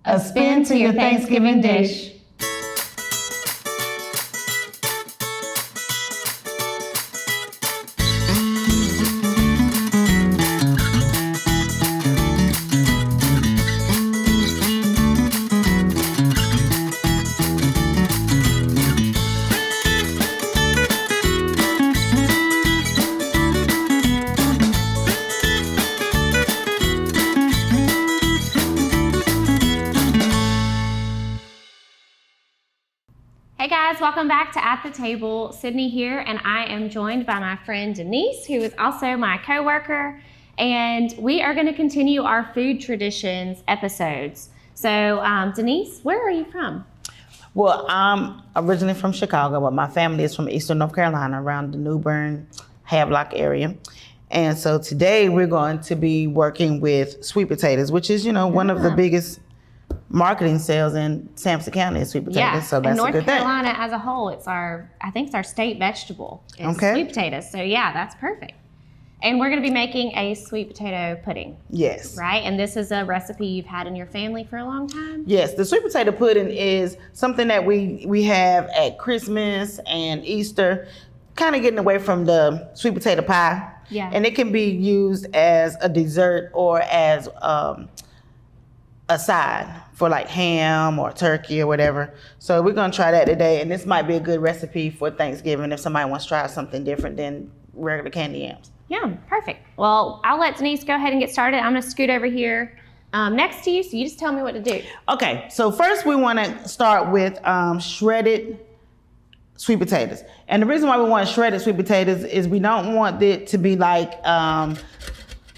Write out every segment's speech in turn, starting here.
A spin to your Thanksgiving dish. Hey guys, welcome back to At the Table. Sydney here, and I am joined by my friend Denise, who is also my coworker, and we are going to continue our food traditions episodes. So, Denise, where are you from? Well, I'm originally from Chicago, but my family is from Eastern North Carolina, around the New Bern, Havelock area. And so today we're going to be working with sweet potatoes, which is, one of the biggest marketing sales in Sampson County is sweet potatoes. Yeah, so that's and a good North Carolina as a whole, I think it's our state vegetable. It's sweet potatoes. So yeah, that's perfect. And we're going to be making a sweet potato pudding. Yes. Right? And this is a recipe you've had in your family for a long time? Yes, the sweet potato pudding is something that we have at Christmas and Easter, kind of getting away from the sweet potato pie. Yeah. And it can be used as a dessert or as a side for like ham or turkey or whatever. So we're gonna try that today, and this might be a good recipe for Thanksgiving if somebody wants to try something different than regular candy yams. Yeah, perfect. Well, I'll let Denise go ahead and get started. I'm gonna scoot over here next to you, so you just tell me what to do. Okay, so first we wanna start with shredded sweet potatoes. And the reason why we want shredded sweet potatoes is we don't want it to be like,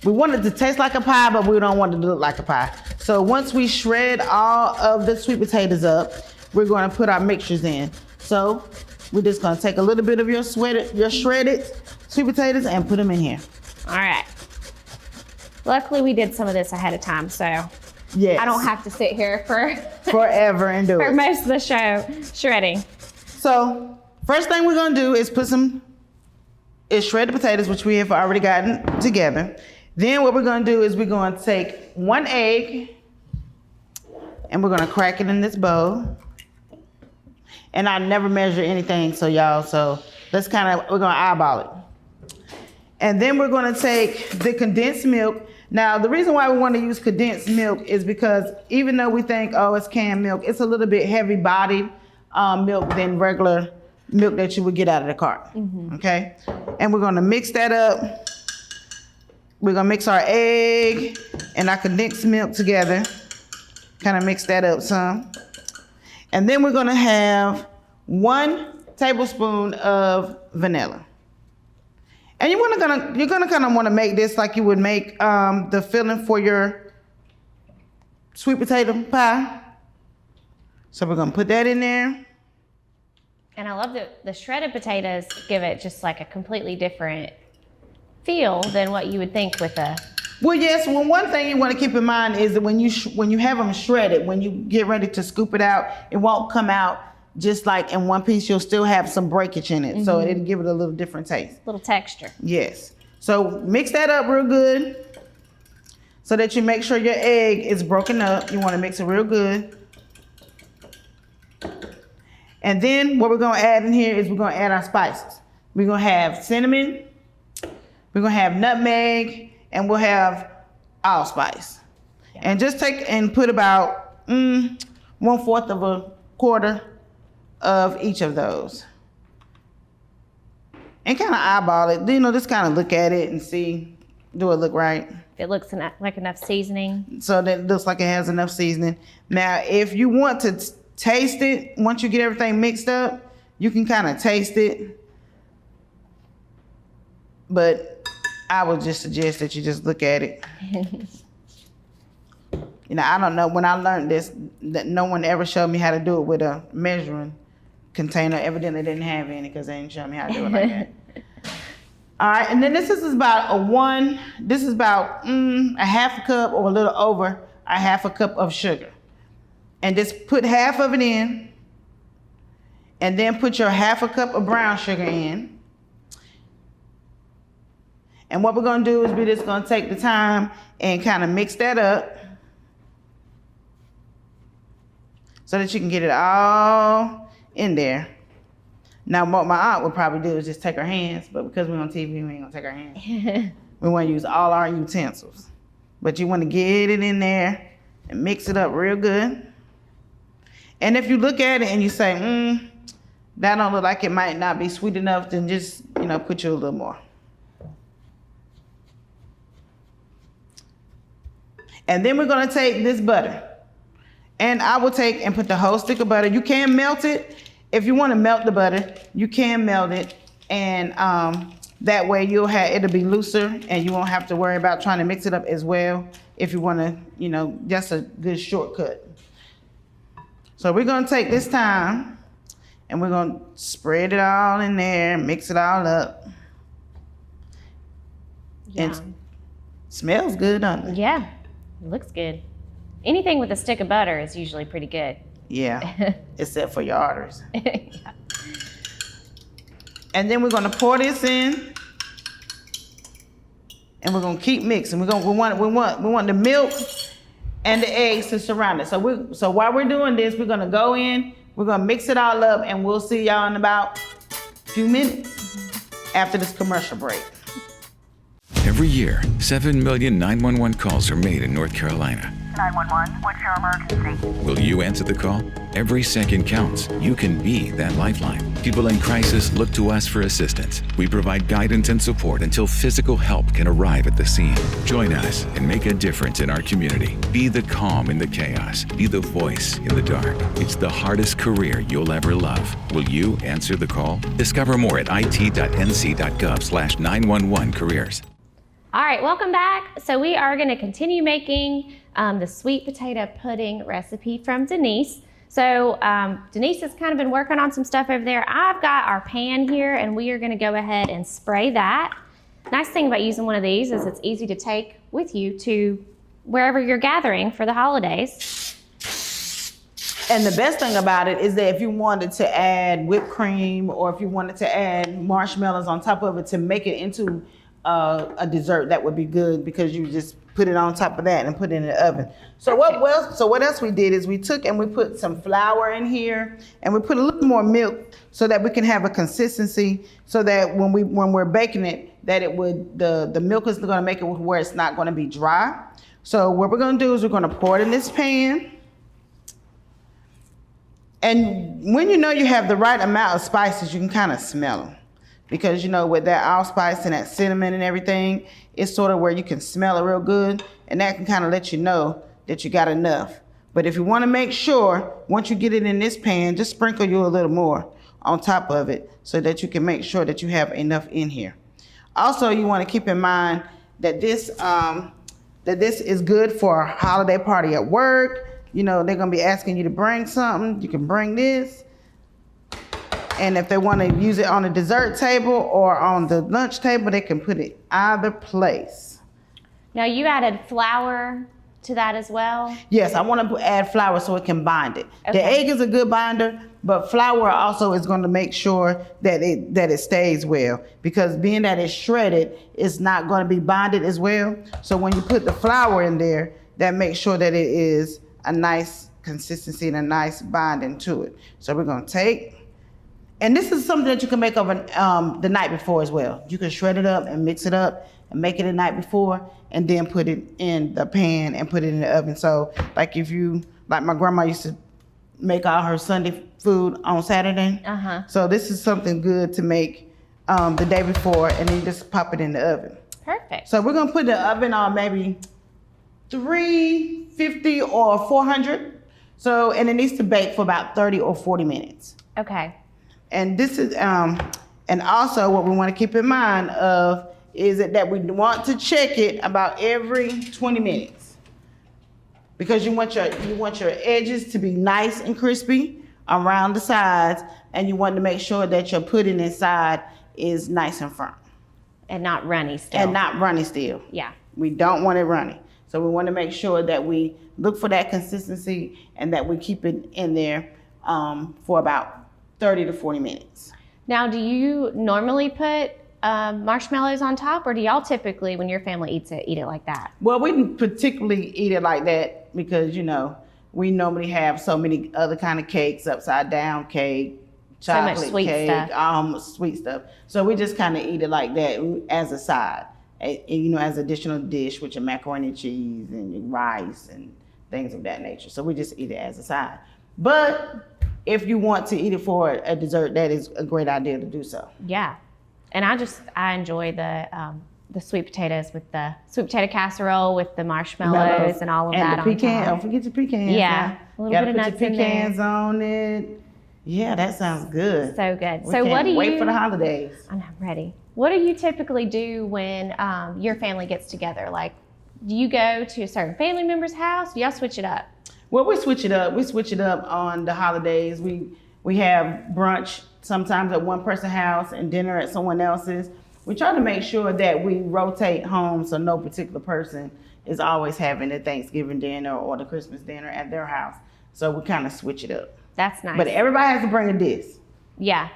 we want it to taste like a pie, but we don't want it to look like a pie. So once we shred all of the sweet potatoes up, we're going to put our mixtures in. So we're just going to take a little bit of your shredded sweet potatoes and put them in here. All right. Luckily, we did some of this ahead of time, so yes. I don't have to sit here for forever and do for it. most of the show shredding. So first thing we're going to do is shred the potatoes, which we have already gotten together. Then what we're going to do is we're going to take one egg and we're going to crack it in this bowl. And I never measure anything, so we're going to eyeball it. And then we're going to take the condensed milk. Now, the reason why we want to use condensed milk is because even though we think, it's canned milk, it's a little bit heavy bodied milk than regular milk that you would get out of the cart. Mm-hmm. Okay? And we're going to mix that up. We're gonna mix our egg and our condensed milk together. Kind of mix that up some. And then we're gonna have 1 tablespoon of vanilla. And you're gonna kind of want to make this like you would make the filling for your sweet potato pie. So we're gonna put that in there. And I love that the shredded potatoes give it just like a completely different feel than what you would think with a... Well, yes. Well, one thing you want to keep in mind is that when you have them shredded, when you get ready to scoop it out, it won't come out just like in one piece. You'll still have some breakage in it, mm-hmm. So it'll give it a little different taste. Little texture. Yes. So mix that up real good so that you make sure your egg is broken up. You want to mix it real good. And then what we're going to add in here is we're going to add our spices. We're going to have cinnamon. We're gonna have nutmeg, and we'll have allspice. Yeah. And just take and put about 1/4 of a quarter of each of those. And kind of eyeball it. Just kind of look at it and see, do it look right? It looks like enough seasoning. So that it looks like it has enough seasoning. Now, if you want to taste it, once you get everything mixed up, you can kind of taste it. But I would just suggest that you just look at it. I don't know, when I learned this, that no one ever showed me how to do it with a measuring container. Evidently didn't have any because they didn't show me how to do it like that. All right, and then this is about a 1/2 cup or a little over a 1/2 cup of sugar. And just put half of it in, and then put your 1/2 cup of brown sugar in. And what we're gonna do is we're just gonna take the time and kind of mix that up. so that you can get it all in there. Now, what my aunt would probably do is just take her hands, but because we're on TV, we ain't gonna take our hands. We want to use all our utensils. But you want to get it in there and mix it up real good. And if you look at it and you say, that don't look like it might not be sweet enough, then just, put you a little more. And then we're gonna take this butter. And I will take and put the whole stick of butter. You can melt it. If you want to melt the butter, you can melt it. And that way it'll be looser and you won't have to worry about trying to mix it up as well if you want to, just a good shortcut. So we're going to take this time and we're going to spread it all in there, mix it all up. Yeah. And smells good, doesn't it? Yeah, it looks good. Anything with a stick of butter is usually pretty good. Yeah, except for your arteries. Yeah. And then we're gonna pour this in, and we're gonna keep mixing. We want the milk and the eggs to surround it. So while we're doing this, we're gonna go in, we're gonna mix it all up, and we'll see y'all in about a few minutes after this commercial break. Every year, 7 million 911 calls are made in North Carolina. 911, what's your emergency? Will you answer the call? Every second counts. You can be that lifeline. People in crisis look to us for assistance. We provide guidance and support until physical help can arrive at the scene. Join us and make a difference in our community. Be the calm in the chaos. Be the voice in the dark. It's the hardest career you'll ever love. Will you answer the call? Discover more at it.nc.gov/911careers. All right, welcome back. So we are going to continue making the sweet potato pudding recipe from Denise. So Denise has kind of been working on some stuff over there. I've got our pan here and we are going to go ahead and spray that. Nice thing about using one of these is it's easy to take with you to wherever you're gathering for the holidays. And the best thing about it is that if you wanted to add whipped cream or if you wanted to add marshmallows on top of it to make it into a dessert, that would be good because you just put it on top of that and put it in the oven. So what else we did is we took and we put some flour in here and we put a little more milk so that we can have a consistency so that when we're baking it, that the milk is going to make it where it's not going to be dry. So what we're going to do is we're going to pour it in this pan. And when you know you have the right amount of spices, you can kind of smell them. Because, with that allspice and that cinnamon and everything, it's sort of where you can smell it real good. And that can kind of let you know that you got enough. But if you want to make sure, once you get it in this pan, just sprinkle you a little more on top of it so that you can make sure that you have enough in here. Also, you want to keep in mind that this is good for a holiday party at work. They're going to be asking you to bring something. You can bring this. And if they want to use it on the dessert table or on the lunch table, they can put it either place. Now you added flour to that as well? Yes, I want to add flour so it can bind it. Okay. The egg is a good binder, but flour also is going to make sure that it stays well. Because being that it's shredded, it's not going to be bonded as well. So when you put the flour in there, that makes sure that it is a nice consistency and a nice binding to it. So we're going to take... And this is something that you can make over the night before as well. You can shred it up and mix it up and make it the night before and then put it in the pan and put it in the oven. So like my grandma used to make all her Sunday food on Saturday. So this is something good to make the day before and then just pop it in the oven. Perfect. So we're gonna put the oven on maybe 350 or 400. So, and it needs to bake for about 30 or 40 minutes. Okay. And this is, and also what we want to keep in mind is that we want to check it about every 20 minutes because you want your edges to be nice and crispy around the sides, and you want to make sure that your pudding inside is nice and firm. And not runny still. Yeah. We don't want it runny. So we want to make sure that we look for that consistency and that we keep it in there for about 30 to 40 minutes. Now, do you normally put marshmallows on top, or do y'all typically, when your family eats it, eat it like that? Well, we particularly eat it like that because, we normally have so many other kind of cakes, upside down cake, So much chocolate sweet cake, stuff. Sweet stuff. So we just kind of eat it like that as a side, you know, as additional dish with your macaroni and cheese and your rice and things of that nature. So we just eat it as a side. But if you want to eat it for a dessert, that is a great idea to do so. Yeah. And I enjoy the sweet potatoes with the sweet potato casserole with the marshmallows and all of that and the pecan. on top. Don't forget your pecans. Yeah, a little bit of nuts Gotta put your in there. pecans on it. Yeah, that sounds good. So good. We So can't what do wait you? for the holidays. I'm ready. What do you typically do when your family gets together? Like, do you go to a certain family member's house? Do y'all switch it up? Well, we switch it up. We switch it up on the holidays. We have brunch sometimes at one person's house and dinner at someone else's. We try to make sure that we rotate home so no particular person is always having the Thanksgiving dinner or the Christmas dinner at their house. So we kind of switch it up. That's nice. But everybody has to bring a dish. Yeah.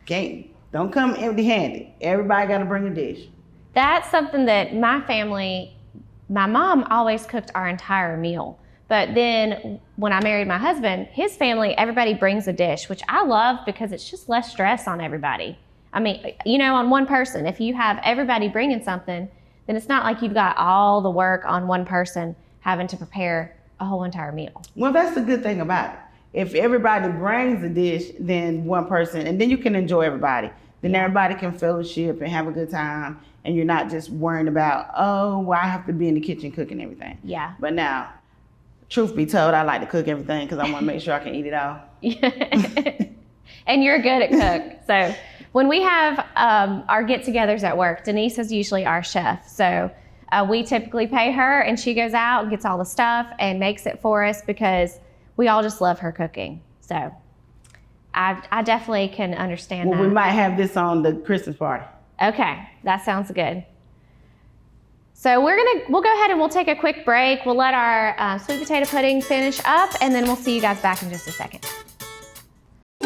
Don't come empty-handed. Everybody got to bring a dish. That's something that my mom always cooked our entire meal. But then when I married my husband, his family, everybody brings a dish, which I love because it's just less stress on everybody. I mean, you know, on one person, if you have everybody bringing something, then it's not like you've got all the work on one person having to prepare a whole entire meal. Well, that's the good thing about it. If everybody brings a dish, then one person, and then you can enjoy everybody. Then everybody can fellowship and have a good time, and you're not just worrying about, oh, well, I have to be in the kitchen cooking everything. Yeah. But now, truth be told, I like to cook everything because I want to make sure I can eat it all. And you're good at cook. So when we have our get-togethers at work, Denise is usually our chef. So we typically pay her, and she goes out and gets all the stuff and makes it for us because we all just love her cooking. So I definitely can understand Well, that. we might have this on the Christmas party. Okay, that sounds good. So we'll go ahead and we'll take a quick break. We'll let our sweet potato pudding finish up, and then we'll see you guys back in just a second.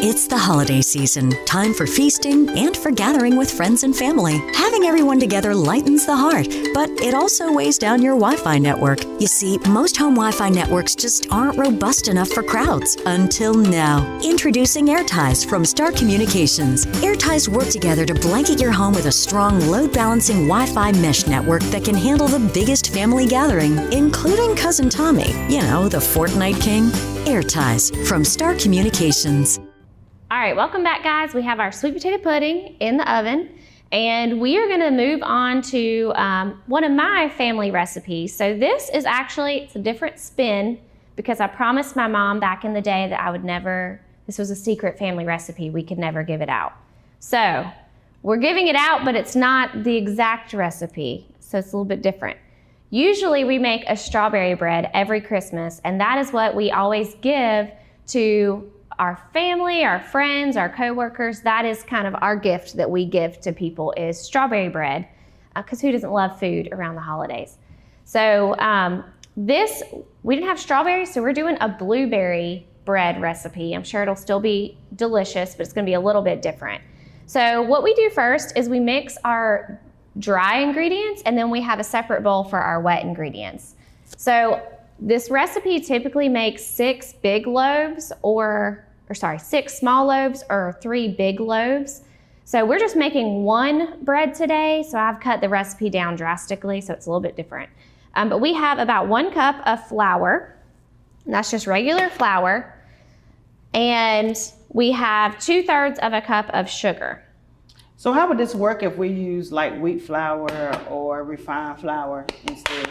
It's the holiday season, time for feasting and for gathering with friends and family. Having everyone together lightens the heart, but it also weighs down your Wi-Fi network. You see, most home Wi-Fi networks just aren't robust enough for crowds. Until now. Introducing AirTies from Star Communications. AirTies work together to blanket your home with a strong load-balancing Wi-Fi mesh network that can handle the biggest family gathering, including Cousin Tommy, you know, the Fortnite King. AirTies from Star Communications. All right, welcome back, guys. We have our sweet potato pudding in the oven, and we are going to move on to one of my family recipes. So this is actually, it's a different spin because I promised my mom back in the day that I would never, this was a secret family recipe. We could never give it out. So we're giving it out, but it's not the exact recipe, so it's a little bit different. Usually we make a strawberry bread every Christmas, and that is what we always give to our family, our friends, our coworkers. That is kind of our gift that we give to people is strawberry bread, because who doesn't love food around the holidays? So we didn't have strawberries, so we're doing a blueberry bread recipe. I'm sure it'll still be delicious, but it's gonna be a little bit different. So what we do first is we mix our dry ingredients, and then we have a separate bowl for our wet ingredients. So this recipe typically makes 6 small loaves or 3 big loaves. So we're just making 1 bread today. So I've cut the recipe down drastically, so it's a little bit different. But we have about 1 cup of flour. And that's just regular flour. And we have 2/3 of a cup of sugar. So how would this work if we use like wheat flour or refined flour instead?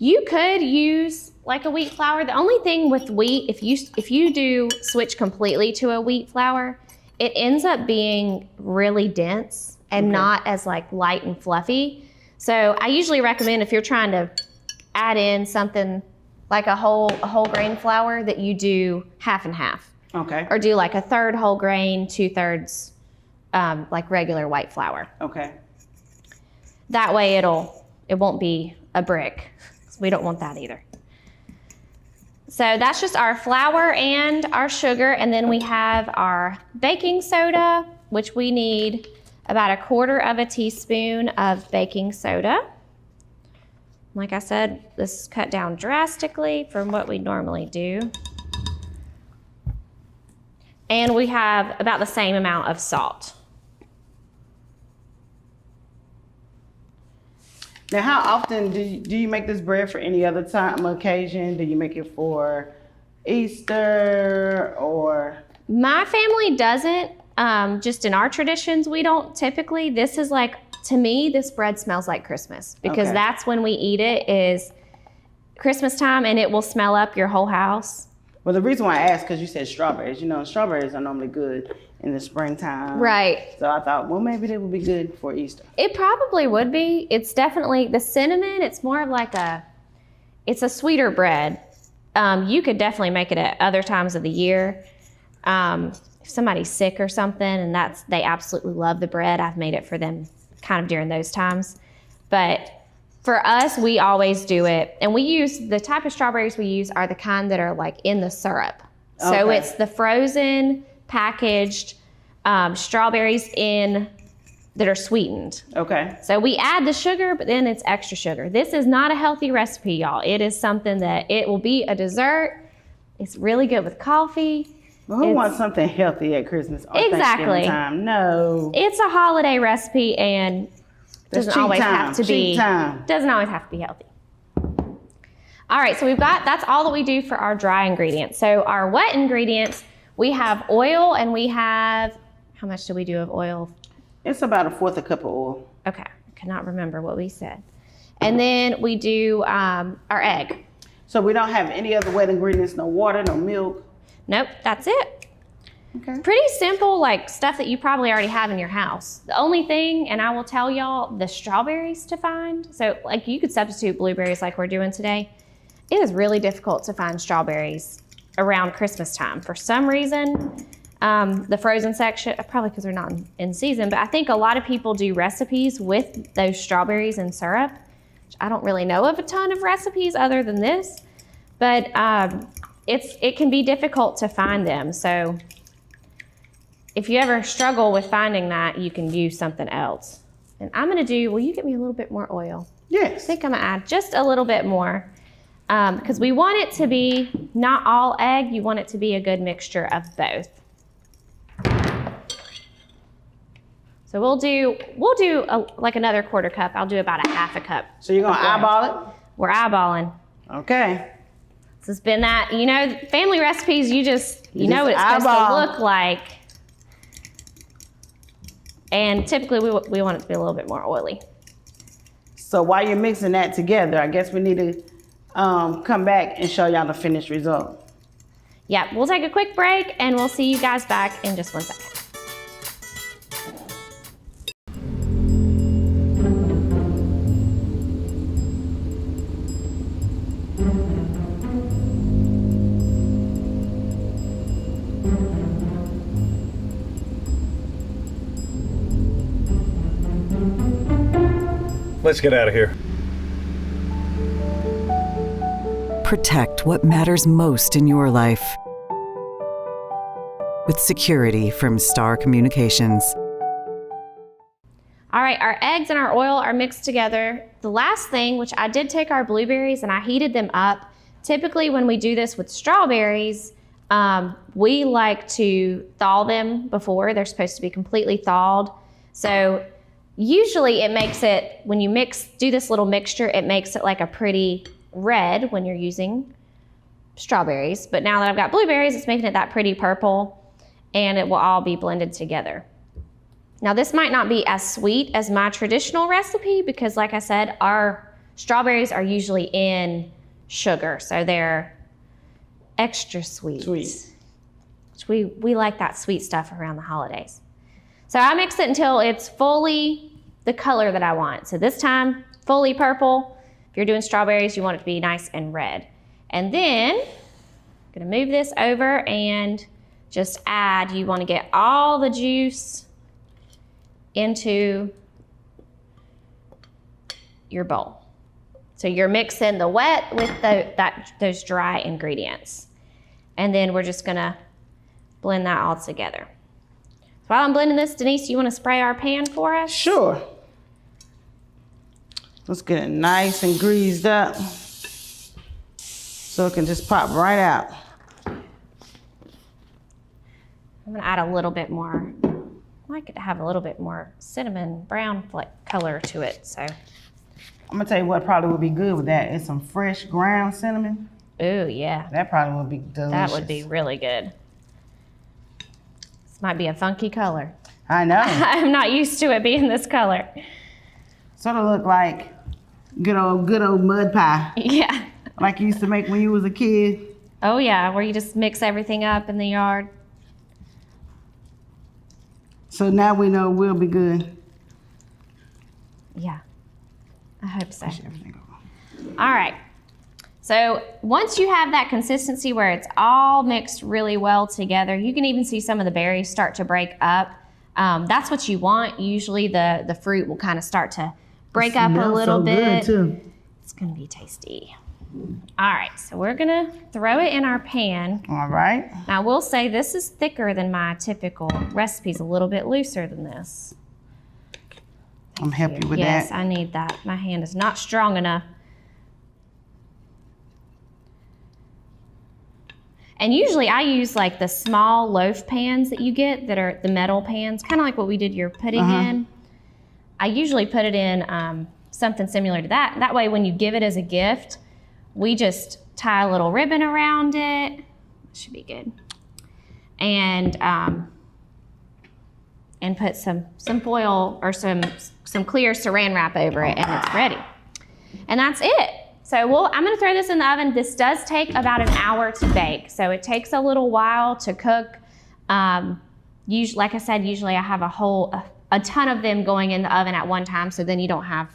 You could use like a wheat flour. The only thing with wheat, if you do switch completely to a wheat flour, it ends up being really dense and not as like light and fluffy. So I usually recommend if you're trying to add in something like a whole grain flour that you do half and half. Okay. Or do like 1/3 whole grain, 2/3 like regular white flour. Okay. That way it won't be a brick. We don't want that either. So that's just our flour and our sugar, and then we have our baking soda, which we need about 1/4 teaspoon of baking soda. Like I said, this is cut down drastically from what we normally do. And we have about the same amount of salt. Now, how often do you make this bread for any other time, occasion? Do you make it for Easter or? My family doesn't. Just in our traditions, we don't typically. This is like, to me, this bread smells like Christmas because that's when we eat it, is Christmas time, and it will smell up your whole house. Well, the reason why I asked, because you said strawberries. You know, strawberries are normally good in the springtime. Right. So I thought, well, maybe they would be good for Easter. It probably would be. It's definitely the cinnamon. It's more of like it's a sweeter bread. You could definitely make it at other times of the year. If somebody's sick or something, and they absolutely love the bread, I've made it for them kind of during those times. But for us, we always do it. And we use, the type of strawberries we use are the kind that are like in the syrup. So it's the frozen, packaged strawberries that are sweetened. Okay. So we add the sugar, but then it's extra sugar. This is not a healthy recipe, y'all. It is something that it will be a dessert. It's really good with coffee. Well, who wants something healthy at Christmas or Exactly. Thanksgiving time? No. It's a holiday recipe, and doesn't always have to be healthy. All right, so that's all that we do for our dry ingredients. So our wet ingredients, we have oil, and we have, how much do we do of oil? It's about 1/4 cup of oil. Okay, I cannot remember what we said. And then we do our egg. So we don't have any other wet ingredients, no water, no milk. Nope, that's it. Okay. Pretty simple, like stuff that you probably already have in your house. The only thing, and I will tell y'all, the strawberries to find. So like you could substitute blueberries like we're doing today. It is really difficult to find strawberries around Christmas time. For some reason, the frozen section, probably because they're not in season, but I think a lot of people do recipes with those strawberries and syrup. Which I don't really know of a ton of recipes other than this, but it can be difficult to find them. So if you ever struggle with finding that, you can use something else. And I'm gonna will you get me a little bit more oil? Yes. I think I'm gonna add just a little bit more because we want it to be not all egg, you want it to be a good mixture of both. So we'll do like another 1/4 cup. I'll do about 1/2 cup. So you're gonna eyeball it? We're eyeballing. Okay. So it's been that, family recipes, you know what it's supposed to look like. And typically we want it to be a little bit more oily. So while you're mixing that together, I guess we need to come back and show y'all the finished result. Yeah, we'll take a quick break and we'll see you guys back in just 1 second. Let's get out of here. Protect what matters most in your life with security from Star Communications. All right, our eggs and our oil are mixed together. The last thing, which I did take our blueberries and I heated them up. Typically when we do this with strawberries, we like to thaw them before. They're supposed to be completely thawed. So usually it makes it, when you do this little mixture, it makes it like a pretty red when you're using strawberries. But now that I've got blueberries, it's making it that pretty purple, and it will all be blended together. Now this might not be as sweet as my traditional recipe because like I said, our strawberries are usually in sugar, so they're extra sweet. Which we like that sweet stuff around the holidays. So I mix it until it's fully the color that I want. So this time, fully purple. If you're doing strawberries, you want it to be nice and red. And then, I'm gonna move this over and just add, you wanna get all the juice into your bowl. So you're mixing the wet with those dry ingredients. And then we're just gonna blend that all together. So while I'm blending this, Denise, you wanna spray our pan for us? Sure. Let's get it nice and greased up so it can just pop right out. I'm gonna add a little bit more. I like it to have a little bit more cinnamon brown color to it. So I'm gonna tell you what probably would be good with that is some fresh ground cinnamon. ooh, yeah, That probably would be delicious. that would be really good. This might be a funky color. I know. I'm not used to it being this color. Sort of look like good old mud pie, Yeah. like you used to make when you was a kid. Oh yeah, where you just mix everything up in the yard. So now we know we'll be good. Yeah, I hope so. Push everything over. All right. So once you have that consistency where it's all mixed really well together, you can even see some of the berries start to break up. That's what you want. Usually the fruit will kind of start to break up a little bit. Good too. It's gonna be tasty. All right, so we're gonna throw it in our pan. All right. Now I will say this is thicker than my typical recipe's a little bit looser than this. I'm happy with Yes, that. I need that. My hand is not strong enough. And usually I use like the small loaf pans that you get that are the metal pans, kind of like what we did your pudding in. I usually put it in something similar to that. That way when you give it as a gift, we just tie a little ribbon around it. Should be good. And put some foil or some clear saran wrap over it, and it's ready. And that's it. So I'm gonna throw this in the oven. This does take about an hour to bake, so it takes a little while to cook. Usually, like I said, usually I have a ton of them going in the oven at one time, so then you don't have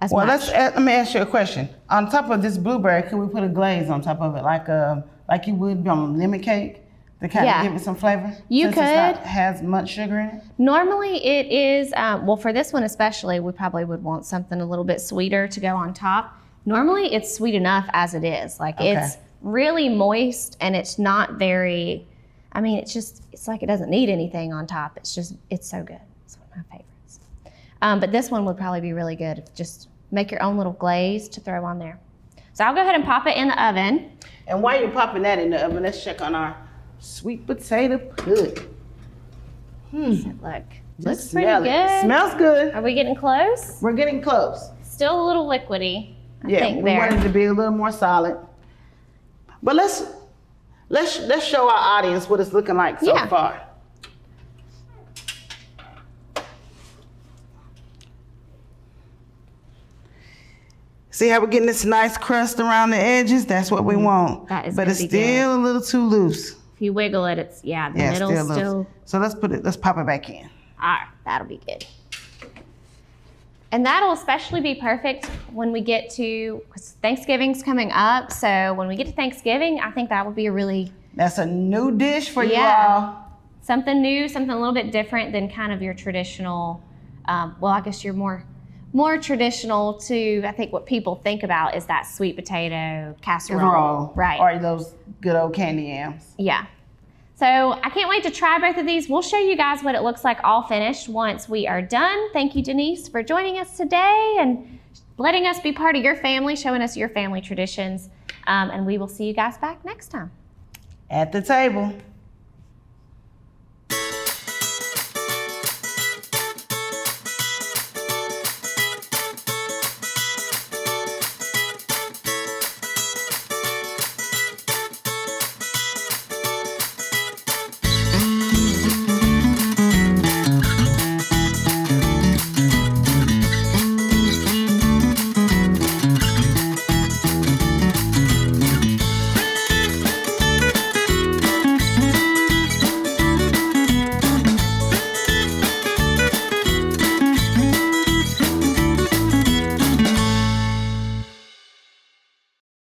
as Well, much. let me ask you a question. On top of this blueberry, can we put a glaze on top of it, like you would on lemon cake, to kind Yeah. of give it some flavor? You Since it's not, could. has much sugar in it. Normally it is, well for this one especially, we probably would want something a little bit sweeter to go on top. Normally it's sweet enough as it is. Like it's really moist and it's not very, I mean, it's like it doesn't need anything on top. It's so good. It's one of my favorites. But this one would probably be really good. Just make your own little glaze to throw on there. So I'll go ahead and pop it in the oven. And while you're popping that in the oven, let's check on our sweet potato pudding. Look, Let's looks pretty smell good. it. Smells good. Are we getting close? We're getting close. Still a little liquidy, I Yeah, think we there. want it to be a little more solid. But let's show our audience what it's looking like so Yeah. far. See how we're getting this nice crust around the edges? That's what we want. That is but gonna it's be still a little too loose. If you wiggle it, it's, the Yeah, middle's loose. still, So let's pop it back in. all right, that'll be good. And that'll especially be perfect when we get to, because Thanksgiving's coming up, so when we get to Thanksgiving, I think that would be a really, That's a new dish for you Yeah. all. something new, something a little bit different than kind of your traditional, well, I guess you're more traditional to, I think what people think about is that sweet potato casserole. Right. Or those good old candy yams. Yeah. So I can't wait to try both of these. We'll show you guys what it looks like all finished once we are done. Thank you, Denise, for joining us today and letting us be part of your family, showing us your family traditions. And we will see you guys back next time. At the table.